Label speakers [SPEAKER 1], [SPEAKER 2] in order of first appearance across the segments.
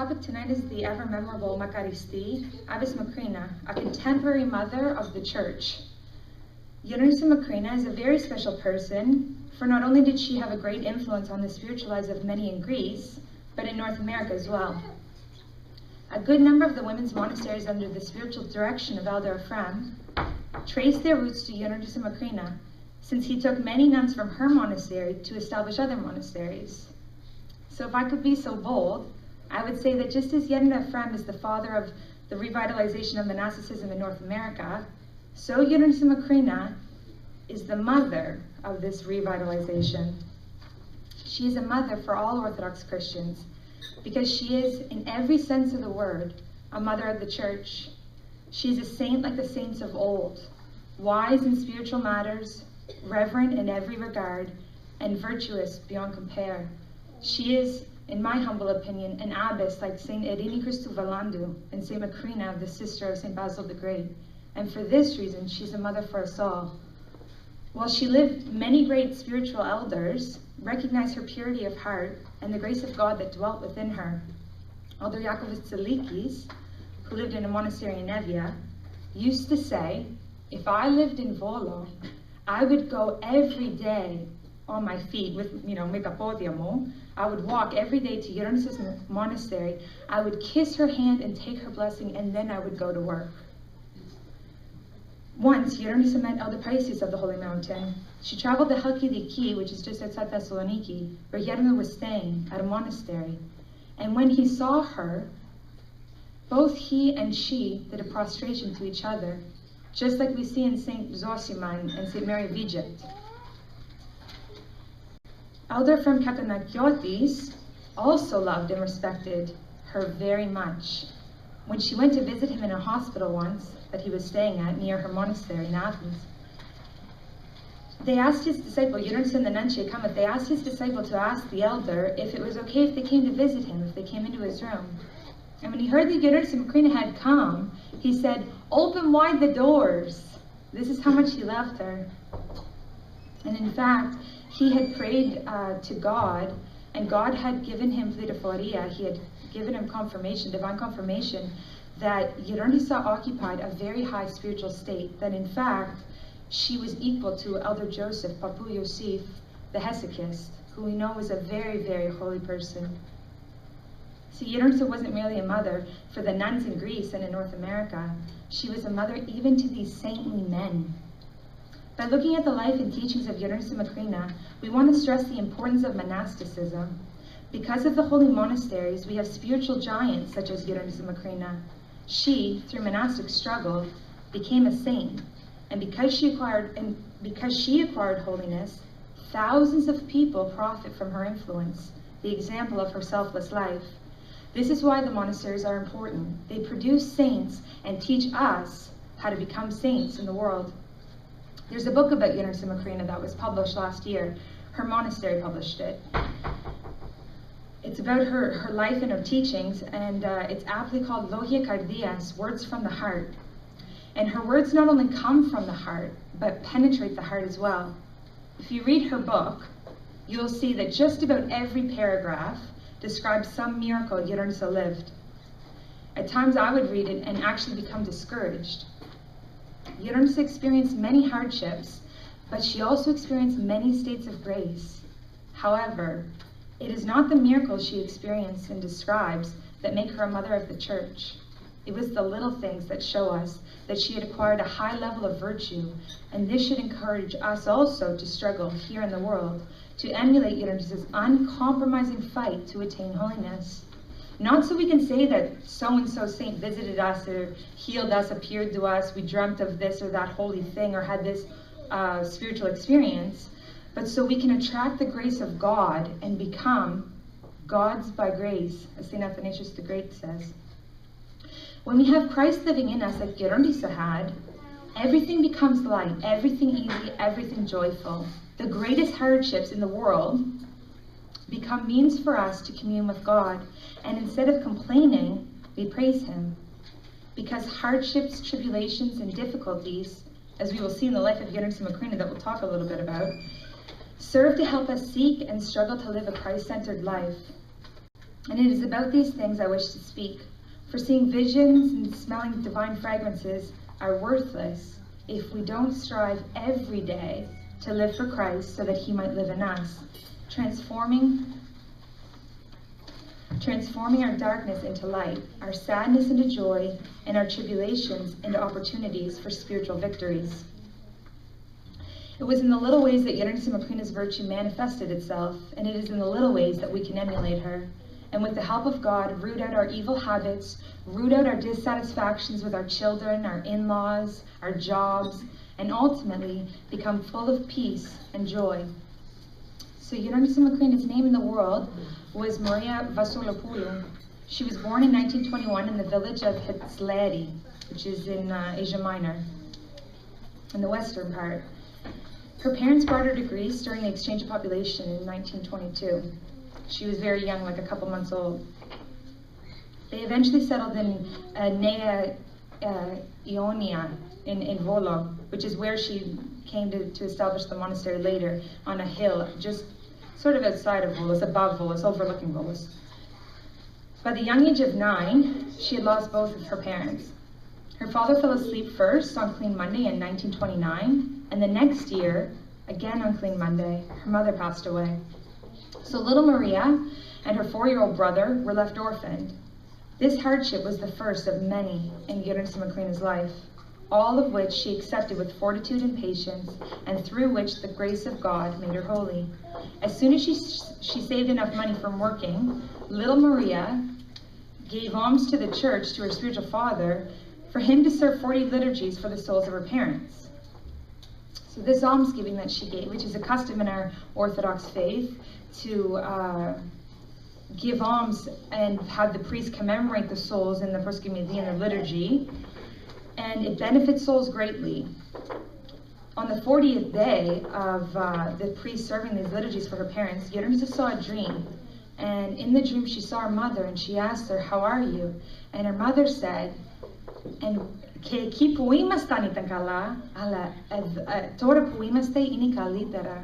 [SPEAKER 1] topic tonight is the ever-memorable Macaristi, Abbess Macrina, a contemporary mother of the church. Gerontissa Macrina is a very special person, for not only did she have a great influence on the spiritual lives of many in Greece, but in North America as well. A good number of the women's monasteries under the spiritual direction of Elder Ephraim trace their roots to Gerontissa Macrina, since he took many nuns from her monastery to establish other monasteries. So if I could be so bold, I would say that just as Elder Ephraim is the father of the revitalization of monasticism in North America, so Gerontissa Macrina is the mother of this revitalization. She is a mother for all Orthodox Christians, because she is, in every sense of the word, a mother of the church. She is a saint like the saints of old, wise in spiritual matters, reverent in every regard, and virtuous beyond compare. She is, in my humble opinion, an abbess like Saint Irini Christou Valandu and Saint Macrina, the sister of Saint Basil the Great. And for this reason, she's a mother for us all. While she lived, many great spiritual elders recognized her purity of heart and the grace of God that dwelt within her. Elder Iakovos Tsalikis, who lived in a monastery in Evia, used to say, if I lived in Volo, I would go every day on my feet with, metapodiamo. I would walk every day to Gerontissa's monastery. I would kiss her hand and take her blessing, and then I would go to work. Once, Gerontissa met Elder Paisis of the Holy Mountain. She traveled to Halkidiki, which is just outside Thessaloniki, where Gerontissa was staying at a monastery. And when he saw her, both he and she did a prostration to each other, just like we see in St. Zosiman and St. Mary of Egypt. Elder from Katanakiotis also loved and respected her very much. When she went to visit him in a hospital once that he was staying at near her monastery in Athens, they asked his disciple, Gerontissa and the Nuntia Kamat, they asked his disciple to ask the elder if it was okay if they came to visit him, if they came into his room. And when he heard that Gerontissa Macrina had come, he said, open wide the doors. This is how much he loved her. And in fact, he had prayed to God, and God had given him pleidoforia. He had given him confirmation, divine confirmation, that Gerontissa occupied a very high spiritual state, that in fact, she was equal to Elder Joseph, Papu Yosef, the Hesychist, who we know was a very, very holy person. So Gerontissa wasn't merely a mother for the nuns in Greece and in North America. She was a mother even to these saintly men. By looking at the life and teachings of Gerontissa Macrina, we want to stress the importance of monasticism. Because of the holy monasteries, we have spiritual giants such as Gerontissa Macrina. She, through monastic struggle, became a saint, and because she acquired holiness, thousands of people profit from her influence, the example of her selfless life. This is why the monasteries are important. They produce saints and teach us how to become saints in the world. There's a book about Gerontissa Macrina that was published last year. Her monastery published it. It's about her life and her teachings, and it's aptly called Logia Cardias, Words from the Heart. And her words not only come from the heart, but penetrate the heart as well. If you read her book, you'll see that just about every paragraph describes some miracle Gerontissa lived. At times I would read it and actually become discouraged. Gerontissa experienced many hardships, but she also experienced many states of grace. However, it is not the miracles she experienced and describes that make her a mother of the church. It was the little things that show us that she had acquired a high level of virtue, and this should encourage us also to struggle here in the world, to emulate Gerontissa's uncompromising fight to attain holiness. Not so we can say that so-and-so saint visited us or healed us, appeared to us, we dreamt of this or that holy thing or had this spiritual experience, but so we can attract the grace of God and become gods by grace, as St. Athanasius the Great says. When we have Christ living in us like Gerontissa had, everything becomes light, everything easy, everything joyful. The greatest hardships in the world become means for us to commune with God, and instead of complaining, we praise Him. Because hardships, tribulations, and difficulties, as we will see in the life of Gerontissa Macrina that we'll talk a little bit about, serve to help us seek and struggle to live a Christ-centered life. And it is about these things I wish to speak. For seeing visions and smelling divine fragrances are worthless if we don't strive every day to live for Christ so that he might live in us, transforming our darkness into light, our sadness into joy, and our tribulations into opportunities for spiritual victories. It was in the little ways that Gerontissa Macrina's virtue manifested itself, and it is in the little ways that we can emulate her. And with the help of God, root out our evil habits, root out our dissatisfactions with our children, our in-laws, our jobs, and ultimately become full of peace and joy. So Gerontissa Macrina's name in the world was Maria Vassoulopoulou. She was born in 1921 in the village of Hetzleri, which is in Asia Minor, in the western part. Her parents brought her to Greece during the exchange of population in 1922. She was very young, like a couple months old. They eventually settled in Nea Ionia in Volo, which is where she came to establish the monastery later, on a hill, just sort of outside of Volos, above Volos, overlooking Volos. By the young age of 9, she had lost both of her parents. Her father fell asleep first on Clean Monday in 1929, and the next year, again on Clean Monday, her mother passed away. So little Maria and her 4-year-old brother were left orphaned. This hardship was the first of many in Gerontissa Macrina's life, all of which she accepted with fortitude and patience, and through which the grace of God made her holy. As soon as she saved enough money from working, little Maria gave alms to the church, to her spiritual father, for him to serve 40 liturgies for the souls of her parents. So this almsgiving that she gave, which is a custom in our Orthodox faith, to give alms and have the priest commemorate the souls in the proskymedia and the liturgy, and it benefits souls greatly. On the 40th day of the priest serving these liturgies for her parents, Gerontissa saw a dream, and in the dream she saw her mother, and she asked her, "How are you?" And her mother said, "And ke ki puimasta ni tankala ala tora puimaste ini kalitera."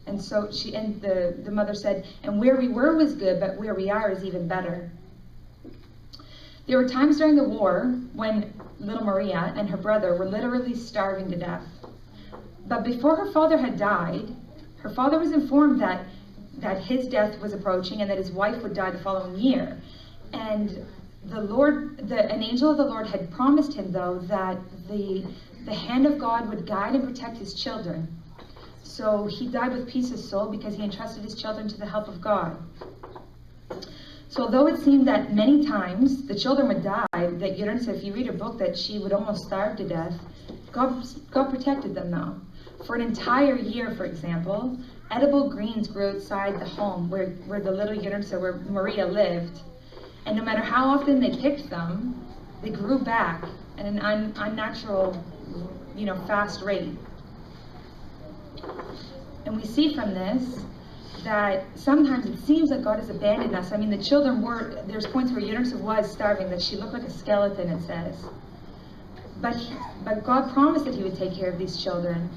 [SPEAKER 1] And so the mother said, "And where we were was good, but where we are is even better." There were times during the war when little Maria and her brother were literally starving to death. But before her father had died, her father was informed that his death was approaching and that his wife would die the following year. And an angel of the Lord had promised him, though, that the hand of God would guide and protect his children. So he died with peace of soul because he entrusted his children to the help of God. So although it seemed that many times the children would die, that Gerontissa, if you read her book, that she would almost starve to death, God protected them though. For an entire year, for example, edible greens grew outside the home where the little Gerontissa, where Maria lived. And no matter how often they picked them, they grew back at an unnatural, fast rate. And we see from this that sometimes it seems like God has abandoned us. I mean, the children there's points where Gerontissa was starving, that she looked like a skeleton, it says. But God promised that he would take care of these children,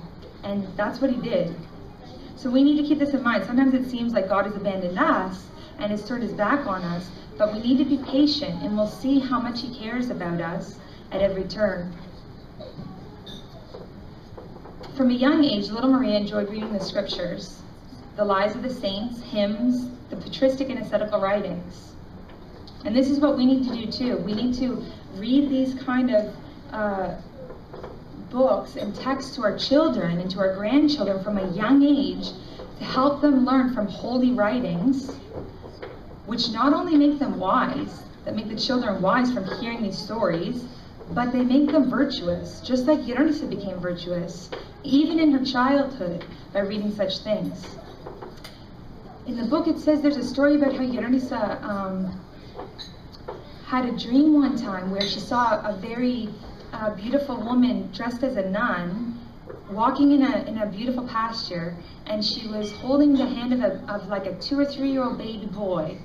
[SPEAKER 1] and that's what he did. So we need to keep this in mind. Sometimes it seems like God has abandoned us and has turned his back on us, but we need to be patient, and we'll see how much he cares about us at every turn. From a young age, little Maria enjoyed reading the scriptures, the lives of the saints, hymns, the patristic and ascetical writings. And this is what we need to do too. We need to read these kind of books and texts to our children and to our grandchildren from a young age to help them learn from holy writings, which not only make them wise, that make the children wise from hearing these stories, but they make them virtuous, just like Gerontissa became virtuous, even in her childhood, by reading such things. In the book it says there's a story about how Gerontissa had a dream one time where she saw a very beautiful woman dressed as a nun walking in a beautiful pasture, and she was holding the hand of like a 2 or 3 year old baby boy.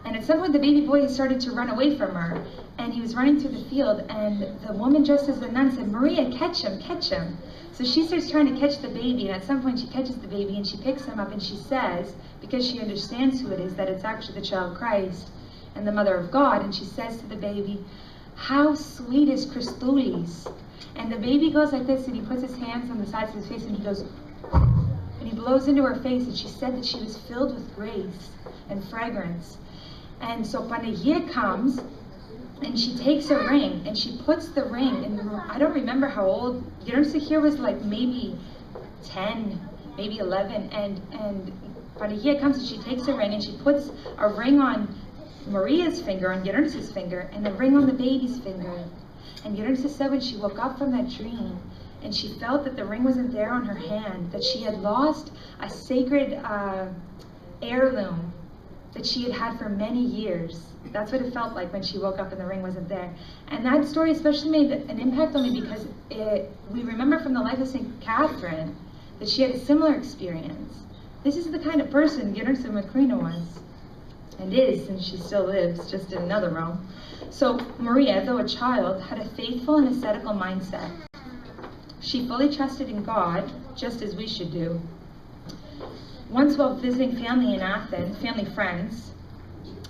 [SPEAKER 1] And at some point the baby boy started to run away from her, and he was running through the field, and the woman dressed as a nun said, "Maria, catch him, catch him." So she starts trying to catch the baby, and at some point she catches the baby and she picks him up, and she says, because she understands who it is, that it's actually the child Christ, and the Mother of God, and she says to the baby, "How sweet is Christulis?" And the baby goes like this, and he puts his hands on the sides of his face, and he goes, and he blows into her face, and she said that she was filled with grace and fragrance. And so Panagia comes, and she takes a ring, and she puts the ring in the, I don't remember how old, Gerontissa here was like maybe 10, maybe 11, and Panagia comes and she takes a ring, and she puts a ring on Maria's finger, on Gerontissa's finger, and a ring on the baby's finger. And Gerontissa said when she woke up from that dream, and she felt that the ring wasn't there on her hand, that she had lost a sacred heirloom that she had had for many years. That's what it felt like when she woke up and the ring wasn't there. And that story especially made an impact on me because we remember from the life of St. Catherine that she had a similar experience. This is the kind of person Gerontissa Macrina was, and is, and she still lives, just in another realm. So Maria, though a child, had a faithful and ascetical mindset. She fully trusted in God, just as we should do. Once while visiting family in Athens, family friends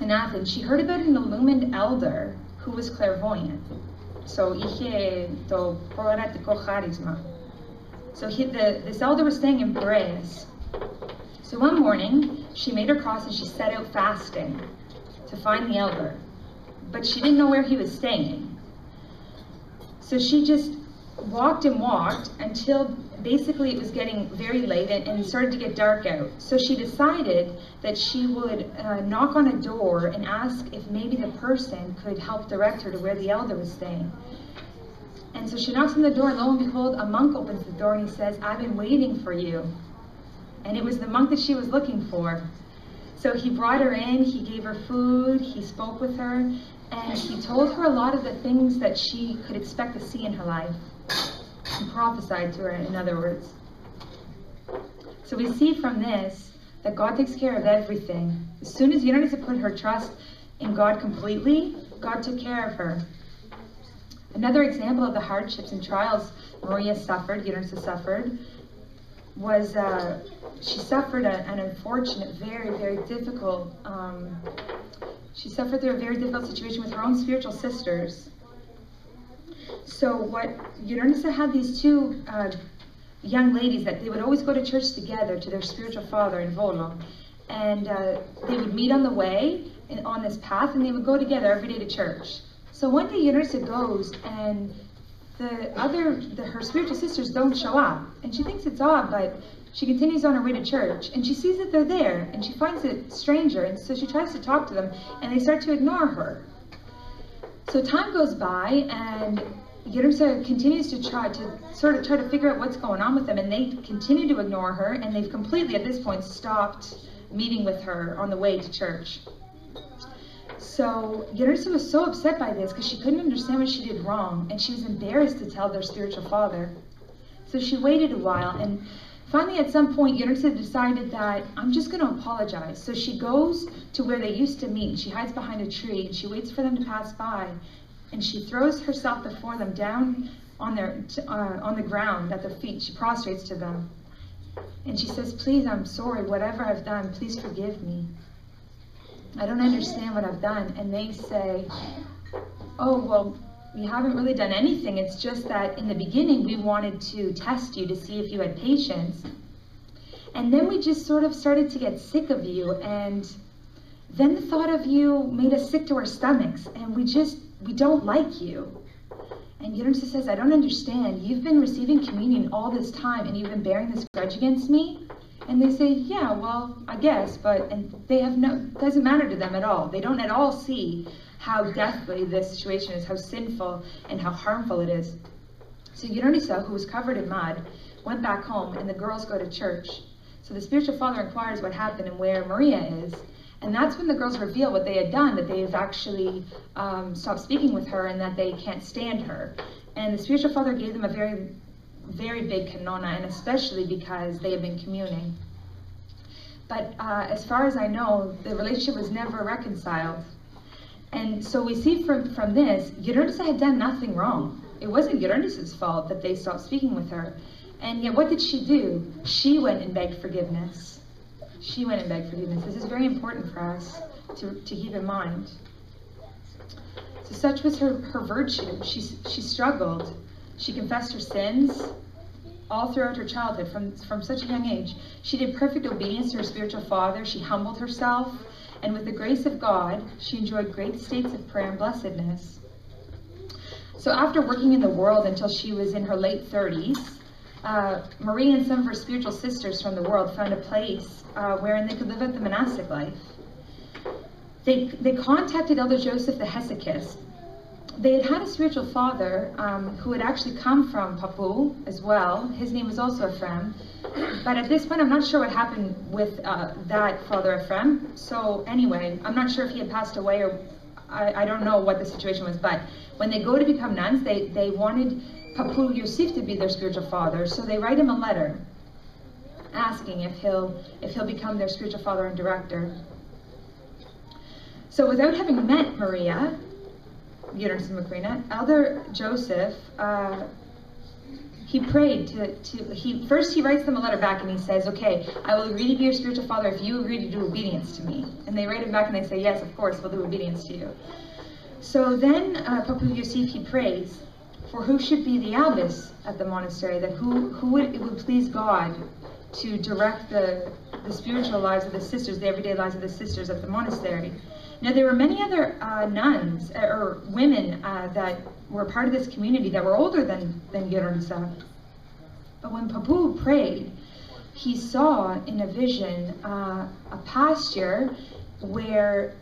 [SPEAKER 1] in Athens, she heard about an illumined elder who was clairvoyant. So this elder was staying in Piraeus. So one morning, she made her cross and she set out fasting to find the elder. But she didn't know where he was staying. So she just walked and walked until basically it was getting very late and it started to get dark out. So she decided that she would knock on a door and ask if maybe the person could help direct her to where the elder was staying. And so she knocks on the door, and lo and behold, a monk opens the door and he says, "I've been waiting for you." And it was the monk that she was looking for. So he brought her in, he gave her food, he spoke with her, and he told her a lot of the things that she could expect to see in her life. He prophesied to her, in other words. So we see from this that God takes care of everything. As soon as Gerontissa put her trust in God completely, God took care of her. Another example of the hardships and trials Maria suffered, Gerontissa suffered, was she suffered an unfortunate, very, very difficult, she suffered through a very difficult situation with her own spiritual sisters. So what Gerontissa had these two young ladies that they would always go to church together to their spiritual father in Volo, and they would meet on the way on this path, and they would go together every day to church. So one day Gerontissa goes, and her spiritual sisters don't show up, and she thinks it's odd, but she continues on her way to church, and she sees that they're there, and she finds it stranger, and so she tries to talk to them, and they start to ignore her. So time goes by, and Gerontissa continues to try to figure out what's going on with them, and they continue to ignore her, and they've completely at this point stopped meeting with her on the way to church. So Gerontissa was so upset by this because she couldn't understand what she did wrong, and she was embarrassed to tell their spiritual father. So she waited a while, and finally at some point Gerontissa decided that I'm just going to apologize. So she goes to where they used to meet, and she hides behind a tree, and she waits for them to pass by, and she throws herself before them down on the ground at their feet. She prostrates to them, and she says, "Please, I'm sorry, whatever I've done, please forgive me. I don't understand what I've done." And they say, "Oh, well, you haven't really done anything. It's just that in the beginning we wanted to test you to see if you had patience. And then we just sort of started to get sick of you. And then the thought of you made us sick to our stomachs. And we don't like you." And Gerontissa says, "I don't understand. You've been receiving communion all this time and you've been bearing this grudge against me?" And they say, "Yeah, well, I guess," and they have it doesn't matter to them at all. They don't at all see how deathly this situation is, how sinful and how harmful it is. So Gerontissa, who was covered in mud, went back home, and the girls go to church. So the spiritual father inquires what happened and where Maria is, and that's when the girls reveal what they had done, that they have actually stopped speaking with her and that they can't stand her. And the spiritual father gave them a very, very big canona, and especially because they had been communing. But as far as I know, the relationship was never reconciled. And so we see from this, Gerontissa had done nothing wrong. It wasn't Gerontissa's fault that they stopped speaking with her. And yet what did she do? She went and begged forgiveness. She went and begged forgiveness. This is very important for us to keep in mind. So such was her virtue. She struggled. She confessed her sins all throughout her childhood, from such a young age. She did perfect obedience to her spiritual father. She humbled herself, and with the grace of God, she enjoyed great states of prayer and blessedness. So after working in the world until she was in her late 30s, Maria and some of her spiritual sisters from the world found a place wherein they could live out the monastic life. They contacted Elder Joseph the Hesychist. They had had a spiritual father who had actually come from Papua as well. His name was also Ephraim. But at this point, I'm not sure what happened with that Father Ephraim. So anyway, I'm not sure if he had passed away, or I don't know what the situation was. But when they go to become nuns, they wanted Papua Yosef to be their spiritual father. So they write him a letter asking if he'll become their spiritual father and director. So without having met Maria, Gerontissa Macrina, Elder Joseph, he prayed first he writes them a letter back and he says, okay, I will agree to be your spiritual father if you agree to do obedience to me. And they write him back and they say, yes, of course, we'll do obedience to you. So then Papua Yosef, he prays for who should be the abbess at the monastery, that it would please God to direct the spiritual lives of the sisters, the everyday lives of the sisters at the monastery. Now, there were many other nuns or women that were part of this community that were older than Gerontissa. But when Papua prayed, he saw in a vision a pasture where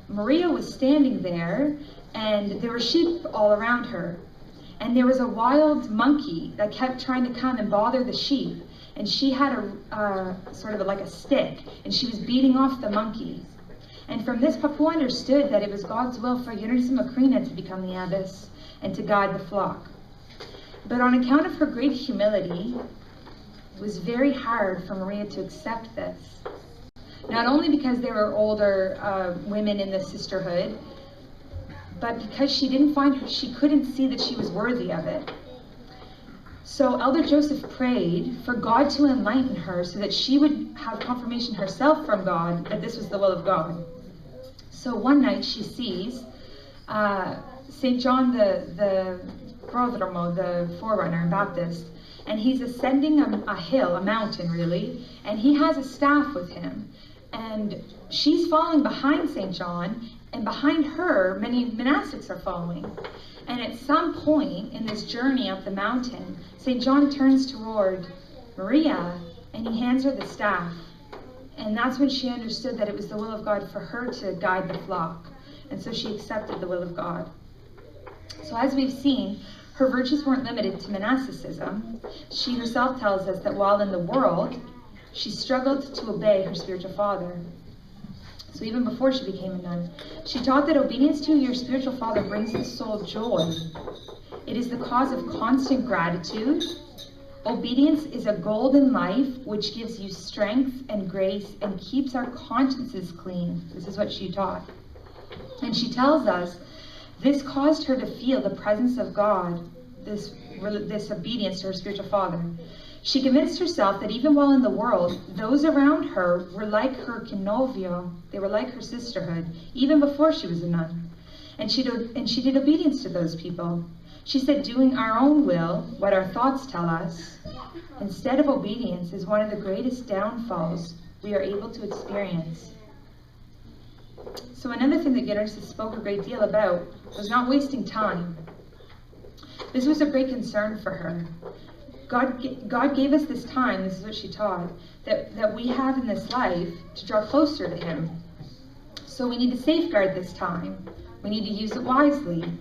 [SPEAKER 1] Maria was standing there, and there were sheep all around her. And there was a wild monkey that kept trying to come and bother the sheep. And she had a sort of like a stick, and she was beating off the monkey. And from this, Papua understood that it was God's will for Gerontissa Macrina to become the abbess and to guide the flock. But on account of her great humility, it was very hard for Maria to accept this. Not only because there were older women in the sisterhood, but because she couldn't see that she was worthy of it. So Elder Joseph prayed for God to enlighten her so that she would have confirmation herself from God that this was the will of God. So one night she sees St. John the Prodromo, the forerunner and Baptist, and he's ascending a hill, a mountain really, and he has a staff with him. And she's following behind St. John, and behind her, many monastics are following. And at some point in this journey up the mountain, St. John turns toward Maria, and he hands her the staff. And that's when she understood that it was the will of God for her to guide the flock. And so she accepted the will of God. So as we've seen, her virtues weren't limited to monasticism. She herself tells us that while in the world, she struggled to obey her spiritual father. So even before she became a nun, she taught that obedience to your spiritual father brings the soul joy. It is the cause of constant gratitude. Obedience is a golden life which gives you strength and grace and keeps our consciences clean. This is what she taught. And she tells us this caused her to feel the presence of God, this obedience to her spiritual father. She convinced herself that even while in the world, those around her were like her connovio, they were like her sisterhood, even before she was a nun. And she did obedience to those people. She said doing our own will, what our thoughts tell us, instead of obedience, is one of the greatest downfalls we are able to experience. So another thing that Gerontissa spoke a great deal about was not wasting time. This was a great concern for her. God gave us this time, this is what she taught, that we have in this life to draw closer to Him. So we need to safeguard this time. We need to use it wisely.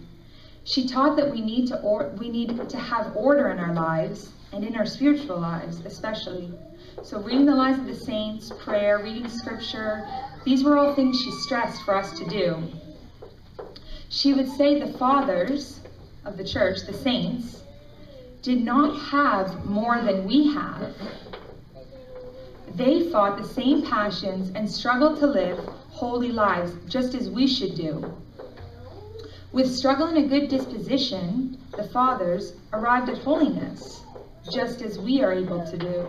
[SPEAKER 1] She taught that we need to have order in our lives and in our spiritual lives especially. So reading the lives of the saints, prayer, reading scripture, these were all things she stressed for us to do. She would say the fathers of the church, the saints, did not have more than we have. They fought the same passions and struggled to live holy lives just as we should do. With struggle and a good disposition, the fathers arrived at holiness, just as we are able to do.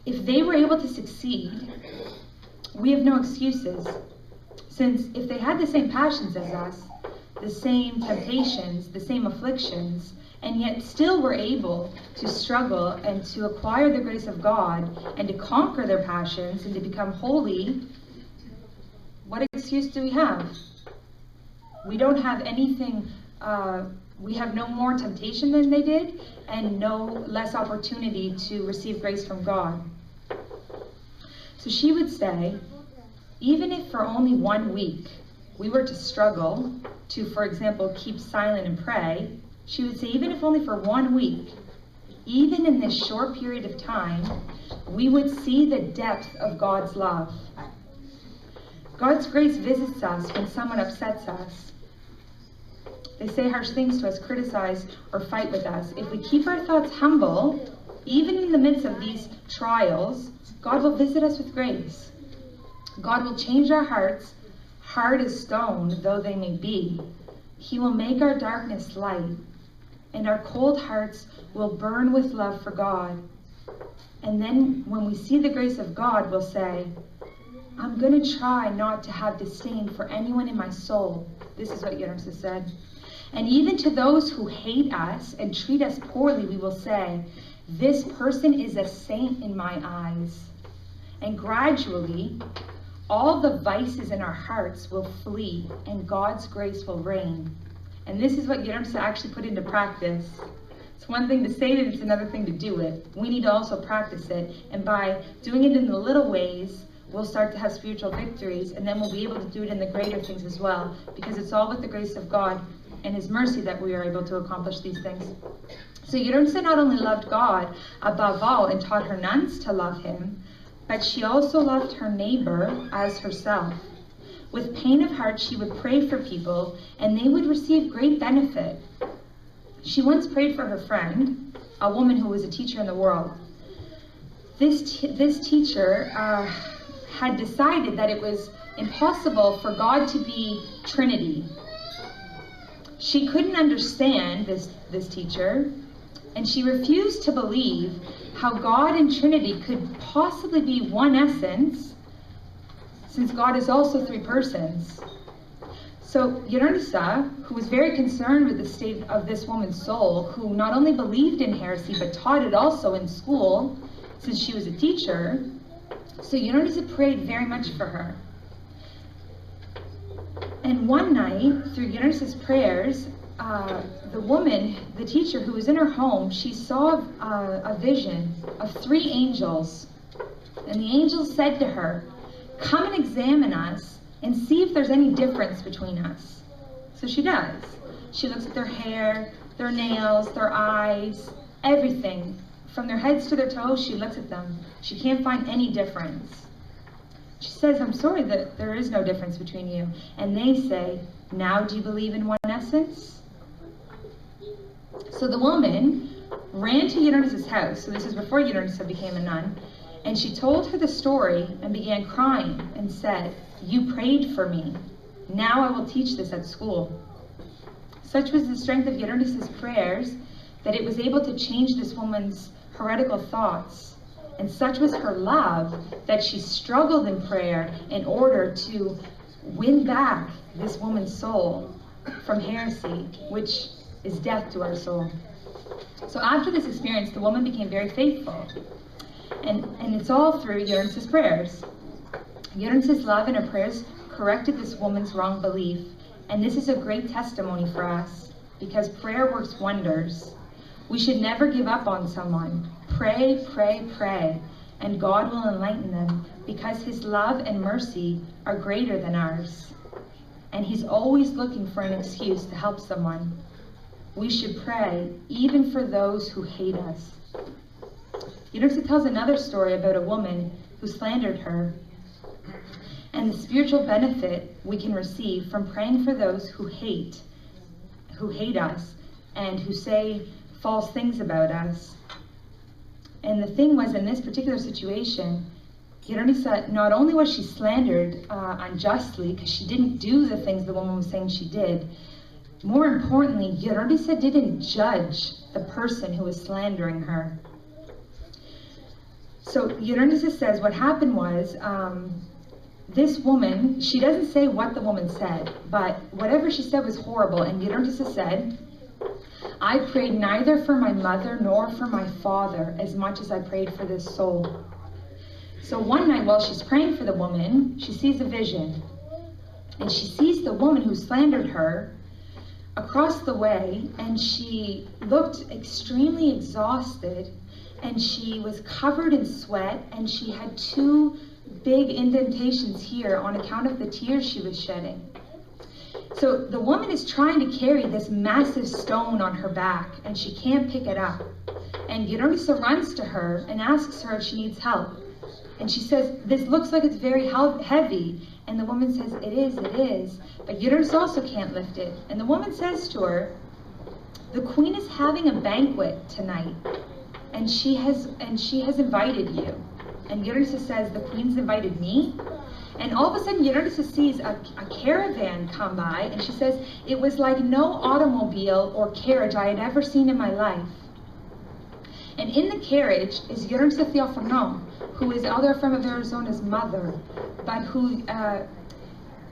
[SPEAKER 1] If they were able to succeed, we have no excuses. Since if they had the same passions as us, the same temptations, the same afflictions, and yet still were able to struggle and to acquire the grace of God and to conquer their passions and to become holy, what excuse do we have? We don't have anything, we have no more temptation than they did and no less opportunity to receive grace from God. So she would say, even if for only 1 week we were to struggle to, for example, keep silent and pray, she would say, even if only for 1 week, even in this short period of time, we would see the depth of God's love. God's grace visits us when someone upsets us. They say harsh things to us, criticize, or fight with us. If we keep our thoughts humble, even in the midst of these trials, God will visit us with grace. God will change our hearts, hard as stone though they may be. He will make our darkness light, and our cold hearts will burn with love for God. And then when we see the grace of God, we'll say, I'm going to try not to have disdain for anyone in my soul. This is what Gerontissa said. And even to those who hate us and treat us poorly, we will say, this person is a saint in my eyes. And gradually, all the vices in our hearts will flee and God's grace will reign. And this is what Gerontissa actually put into practice. It's one thing to say it, it's another thing to do it. We need to also practice it. And by doing it in the little ways, we'll start to have spiritual victories, and then we'll be able to do it in the greater things as well, because it's all with the grace of God and His mercy that we are able to accomplish these things. So Gerontissa not only loved God above all and taught her nuns to love Him, but she also loved her neighbor as herself. With pain of heart, she would pray for people, and they would receive great benefit. She once prayed for her friend, a woman who was a teacher in the world. This teacher had decided that it was impossible for God to be Trinity. She couldn't understand this teacher, and she refused to believe how God and Trinity could possibly be one essence, since God is also 3 persons. So Gerontissa, who was very concerned with the state of this woman's soul, who not only believed in heresy, but taught it also in school, since she was a teacher, so Gerontissa prayed very much for her. And one night, through Gerontissa's prayers, the woman, the teacher who was in her home, she saw a vision of 3 angels. And the angels said to her, come and examine us and see if there's any difference between us. So she does. She looks at their hair, their nails, their eyes, everything. From their heads to their toes, she looks at them. She can't find any difference. She says, I'm sorry that there is no difference between you. And they say, now do you believe in one essence? So the woman ran to Gerontissa's house. So this is before Gerontissa became a nun. And she told her the story and began crying and said, you prayed for me. Now I will teach this at school. Such was the strength of Gerontissa's prayers that it was able to change this woman's heretical thoughts. And such was her love that she struggled in prayer in order to win back this woman's soul from heresy, which is death to our soul. So after this experience, the woman became very faithful. And it's all through Gerontissa's prayers. Gerontissa's love and her prayers corrected this woman's wrong belief. And this is a great testimony for us, because prayer works wonders. We should never give up on someone. Pray, pray, pray, and God will enlighten them, because His love and mercy are greater than ours. And He's always looking for an excuse to help someone. We should pray even for those who hate us. Gerontissa tells another story about a woman who slandered her, and the spiritual benefit we can receive from praying for those who hate us and who say false things about us. And the thing was, in this particular situation, Gerontissa, not only was she slandered unjustly, because she didn't do the things the woman was saying she did, more importantly, Gerontissa didn't judge the person who was slandering her. So Gerontissa says what happened was, this woman, she doesn't say what the woman said, but whatever she said was horrible. And Gerontissa said, I prayed neither for my mother nor for my father as much as I prayed for this soul. So one night while she's praying for the woman, she sees a vision. And she sees the woman who slandered her across the way, and she looked extremely exhausted, and she was covered in sweat, and she had 2 big indentations here on account of the tears she was shedding. So the woman is trying to carry this massive stone on her back, and she can't pick it up. And Gerontissa runs to her and asks her if she needs help. And she says, this looks like it's very heavy. And the woman says, it is. But Gerontissa also can't lift it. And the woman says to her, the queen is having a banquet tonight, and she has invited you. And Gerontissa says, the queen's invited me? And all of a sudden, Gerontissa sees a caravan come by, and she says, it was like no automobile or carriage I had ever seen in my life. And in the carriage is Gerontissa Theophono, who is Elder Ephraim of Arizona's mother, but who,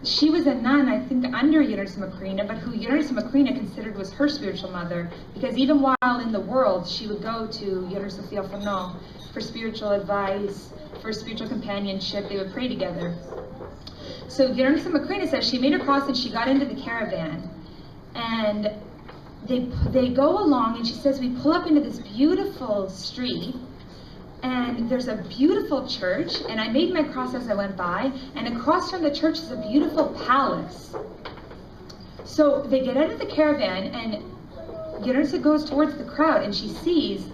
[SPEAKER 1] she was a nun, I think, under Gerontissa Macrina, but who Gerontissa Macrina considered was her spiritual mother, because even while in the world, she would go to Gerontissa Theophono for spiritual advice, for spiritual companionship. They would pray together. So Gerontissa Macrina says she made her cross and she got into the caravan, and they go along, and she says we pull up into this beautiful street, and there's a beautiful church, and I made my cross as I went by, and across from the church is a beautiful palace. So they get out of the caravan, and Gerontissa goes towards the crowd, and she sees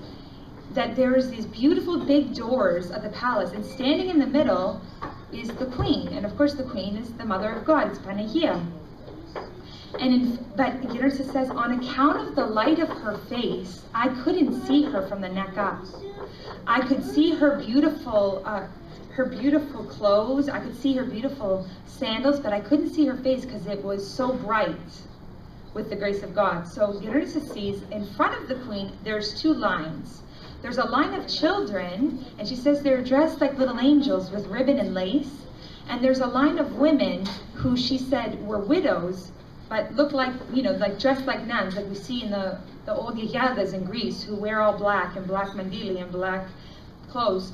[SPEAKER 1] that there's these beautiful big doors of the palace, and standing in the middle is the queen. And of course the queen is the mother of God, it's Panagia. But Gerontissa says, on account of the light of her face, I couldn't see her from the neck up. I could see her beautiful clothes, I could see her beautiful sandals, but I couldn't see her face because it was so bright with the grace of God. So Gerontissa sees in front of the queen, there's 2 lines. There's a line of children, and she says they're dressed like little angels with ribbon and lace. And there's a line of women who she said were widows, but look like, like dressed like nuns, like we see in the old Giadas in Greece, who wear all black and black mandili and black clothes.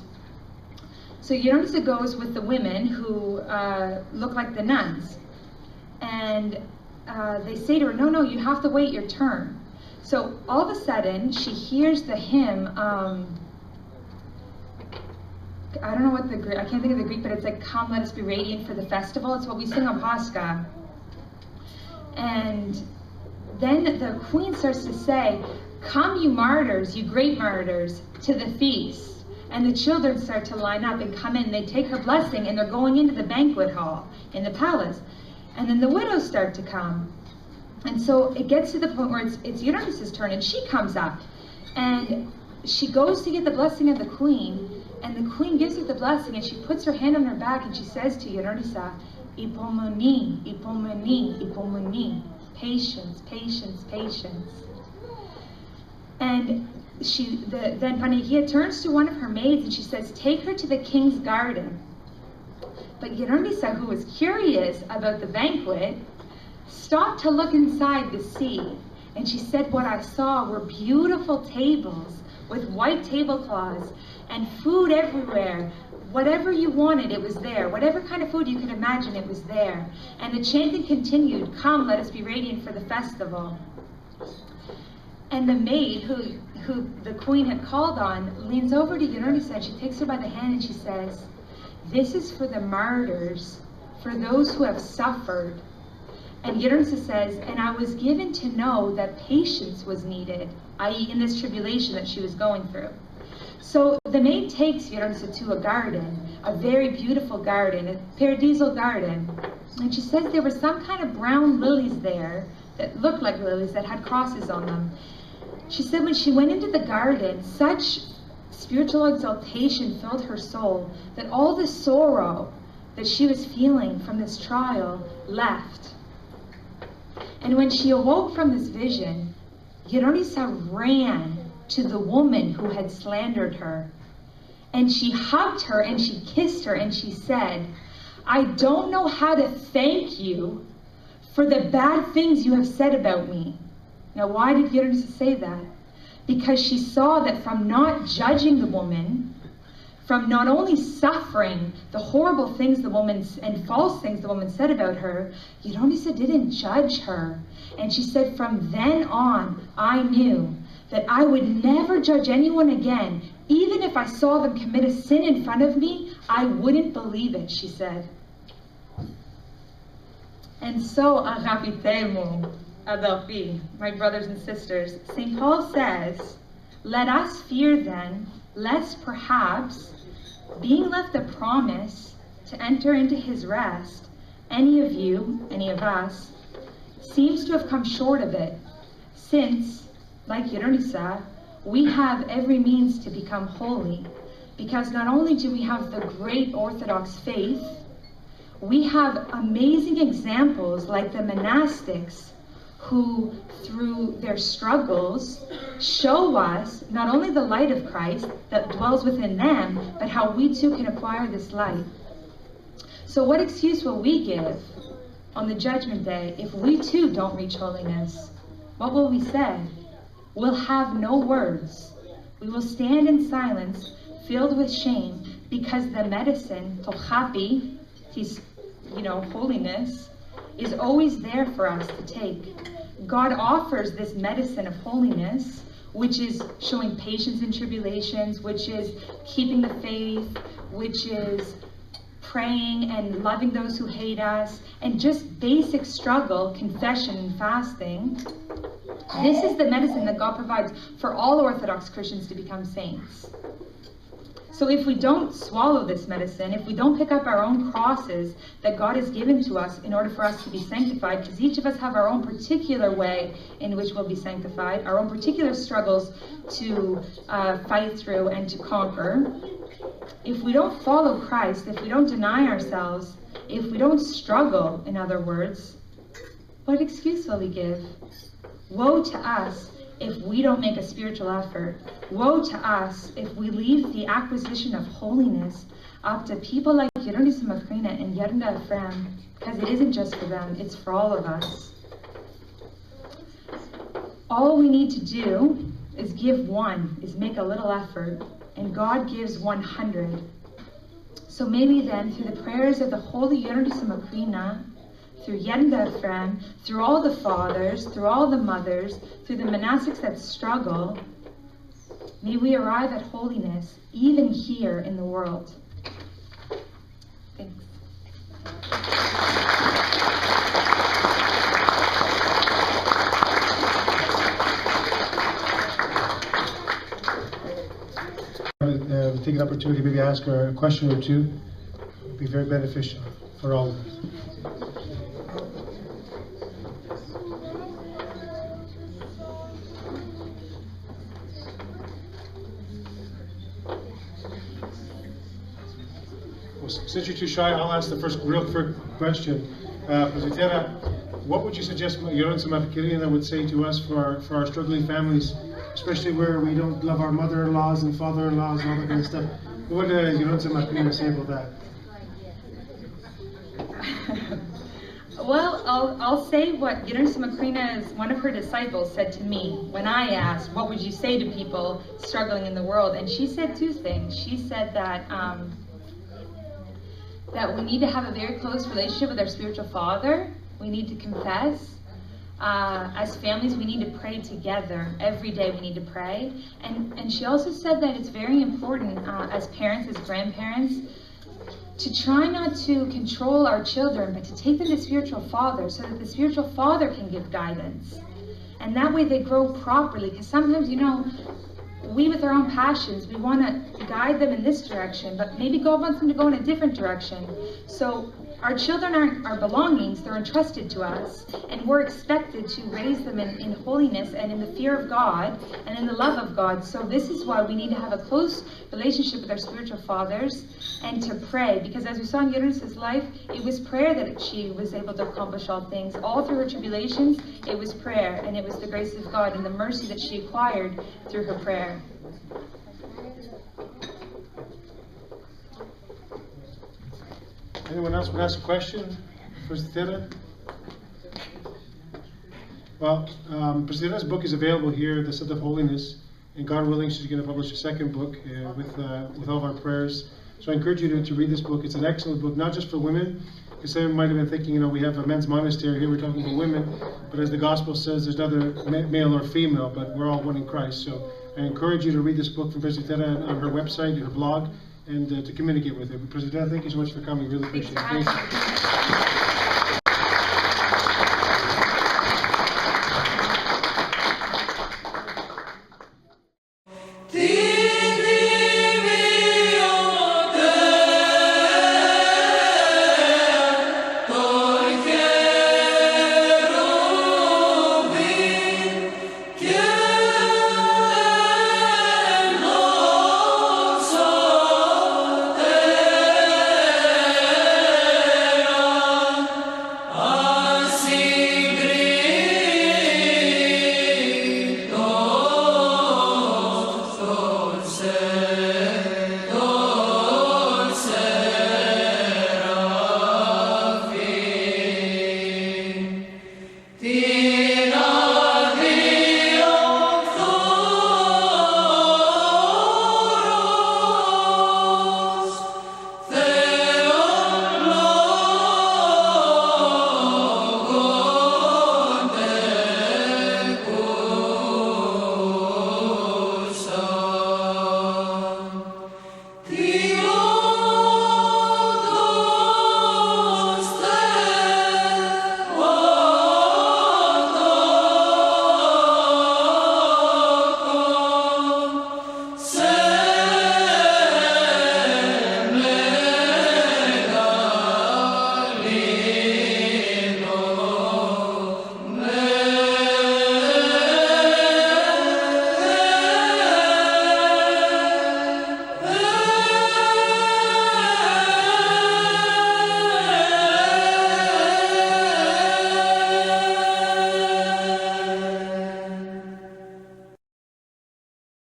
[SPEAKER 1] So Gerontissa goes with the women who look like the nuns. And they say to her, no, you have to wait your turn. So all of a sudden, she hears the hymn, I don't know what I can't think of the Greek, but it's like, come, let us be radiant for the festival. It's what we sing on Pascha. And then the queen starts to say, come you martyrs, you great martyrs, to the feast. And the children start to line up and come in. They take her blessing, and they're going into the banquet hall in the palace. And then the widows start to come. And so it gets to the point where it's Gerontissa's turn, and she comes up. And she goes to get the blessing of the queen, and the queen gives her the blessing, and she puts her hand on her back, and she says to Gerontissa, Ipomoni, ipomoni, ipomoni. Patience, patience, patience. And then Panagia turns to one of her maids, and she says, take her to the king's garden. But Gerontissa, who was curious about the banquet, stopped to look inside to see. And she said, what I saw were beautiful tables with white tablecloths and food everywhere. Whatever you wanted, it was there. Whatever kind of food you could imagine, it was there. And the chanting continued, come, let us be radiant for the festival. And the maid who the queen had called on leans over to Gerontissa, and she takes her by the hand and she says, this is for the martyrs, for those who have suffered. And Gerontissa says, and I was given to know that patience was needed, i.e. in this tribulation that she was going through. So the maid takes Gerontissa to a garden, a very beautiful garden, a paradisal garden. And she says there were some kind of brown lilies there that looked like lilies that had crosses on them. She said when she went into the garden, such spiritual exaltation filled her soul that all the sorrow that she was feeling from this trial left. And when she awoke from this vision, Gerontissa ran to the woman who had slandered her. And she hugged her and she kissed her and she said, I don't know how to thank you for the bad things you have said about me. Now, why did Gerontissa say that? Because she saw that from not judging the woman, from not only suffering the horrible things the woman and false things the woman said about her, Gerontissa didn't judge her. And she said, from then on, I knew that I would never judge anyone again. Even if I saw them commit a sin in front of me, I wouldn't believe it, she said. And so, agapitemu, adelphi, my brothers and sisters, St. Paul says, let us fear then, lest perhaps, being left a promise to enter into his rest, any of you, any of us, seems to have come short of it, since, like Gerontissa, we have every means to become holy, because not only do we have the great Orthodox faith, we have amazing examples like the monastics who, through their struggles, show us not only the light of Christ that dwells within them, but how we too can acquire this light. So what excuse will we give on the judgment day if we too don't reach holiness? What will we say? We'll have no words. We will stand in silence, filled with shame, because the medicine, tochapi, holiness, is always there for us to take. God offers this medicine of holiness, which is showing patience in tribulations, which is keeping the faith, which is praying and loving those who hate us, and just basic struggle, confession and fasting. This is the medicine that God provides for all Orthodox Christians to become saints. So if we don't swallow this medicine, if we don't pick up our own crosses that God has given to us in order for us to be sanctified, because each of us have our own particular way in which we'll be sanctified, our own particular struggles to fight through and to conquer, if we don't follow Christ, if we don't deny ourselves, if we don't struggle, in other words, what excuse will we give? Woe to us if we don't make a spiritual effort. Woe to us if we leave the acquisition of holiness up to people like Gerontissa Macrina and Gerontissa Ephraim, because it isn't just for them, it's for all of us. All we need to do is give one, is make a little effort, and God gives 100. So maybe then, through the prayers of the holy Gerontissa Macrina, through Gerontissa Ephraim, through all the fathers, through all the mothers, through the monastics that struggle, may we arrive at holiness even here in the world. Thanks.
[SPEAKER 2] Take an opportunity to maybe ask her a question or two. It would be very beneficial for all of us. Well, since you're too shy, I'll ask the first real quick question. Presbytera, what would you suggest Gerontissa Macrina would say to us for our struggling families, especially where we don't love our mother-in-laws and father-in-laws and all that kind of stuff? What would Gerontissa Macrina say about that?
[SPEAKER 1] Well, I'll say what Gerontissa Macrina's, one of her disciples, said to me when I asked, what would you say to people struggling in the world? And she said two things. She said that that we need to have a very close relationship with our spiritual father. We need to confess. As families, we need to pray together. Every day we need to pray. And she also said that it's very important as parents, as grandparents, to try not to control our children, but to take them to spiritual father so that the spiritual father can give guidance. And that way they grow properly. Because sometimes, we with our own passions, we want to guide them in this direction, but maybe God wants them to go in a different direction. So our children aren't our belongings, they're entrusted to us, and we're expected to raise them in holiness and in the fear of God and in the love of God. So this is why we need to have a close relationship with our spiritual fathers and to pray, because as we saw in Gerontissa's life, it was prayer that she was able to accomplish all things. All through her tribulations, it was prayer, and it was the grace of God and the mercy that she acquired through her prayer.
[SPEAKER 2] Anyone else would ask a question for Tera? Well, Tera's book is available here, The Scent of Holiness, and God willing, she's going to publish a second book with all of our prayers. So I encourage you to read this book. It's an excellent book, not just for women, because some might have been thinking, you know, we have a men's monastery here, we're talking about women, but as the gospel says, there's neither male or female, but we're all one in Christ. So I encourage you to read this book from Tera on her website, her blog, and to communicate with her. Tera, thank you so much for coming. Really appreciate it. Thank you.